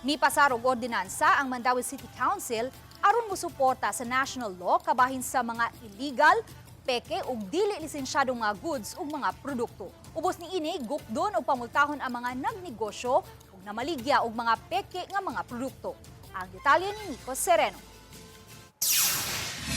Mipasar og ordinansa ang Mandawi City Council aron mosuporta sa national law kabahin sa mga illegal, peke ug dili lisensyadong mga goods ug mga produkto. Ubos niini gukdon og pamultahon ang mga nagnegosyo ug namaligya og mga peke nga mga produkto. Ang detalye ni Nico Sereno.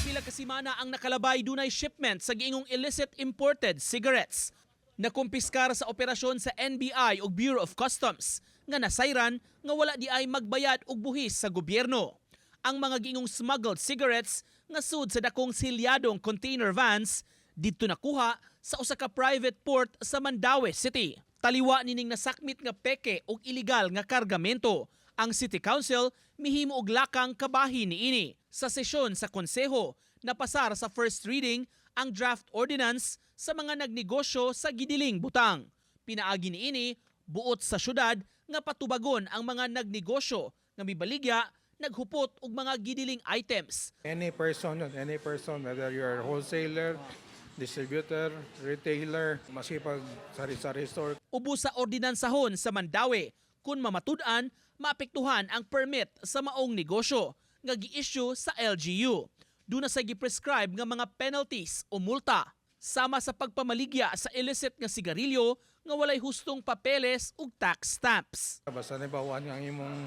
Pila ka semana ang nakalabay dunay shipment sa giingong illicit imported cigarettes. Nakumpiskar sa operasyon sa NBI ug Bureau of Customs nga nasayran nga wala di ay magbayad og buhis sa gobyerno. Ang mga giingong smuggled cigarettes nga sud sa dakong silyadong container vans didto nakuha sa usa ka private port sa Mandawi City. Taliwa nining nasakmit nga peke ug illegal nga kargamento. Ang City Council mihimo og lakang kabahin niini. Sa sesyon sa konseho, napasar sa first reading ang draft ordinance sa mga nagnegosyo sa gidiling butang. Pinaagi niini buot sa syudad nga patubagon ang mga nagnegosyo nga mibaligya naghupot og mga gidiling items. Any person, whether you're a wholesaler, distributor, retailer, masipag sari-sari store. Ubos sa ordinansahon sa Mandawi kung mamatud-an, maapektuhan ang permit sa maong negosyo nga gi-issue sa LGU. Doon na sa gi-prescribe nga mga penalties o multa sama sa pagpamaligya sa illicit nga sigarilyo nga walay hustong papeles ug tax stamps. Basta nabawaan nga ang imong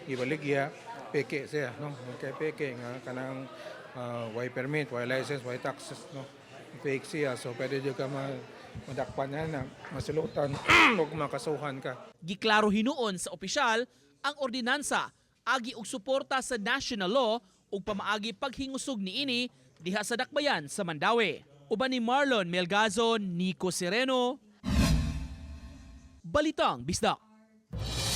ibaligya, peke siya, no? Kay peke nga kanang why permit, why license, why taxes, no? Fake siya, so pwede jud ka madakpan na masilutan ug makasuhan ka. Giklaro hinuon sa opisyal ang ordinansa agi og suporta sa national law ug pamaagi paghingusog niini diha sa dakbayan sa Mandawi. Uban ni Marlon Melgazon, Nico Sereno, Balitang Bisdak.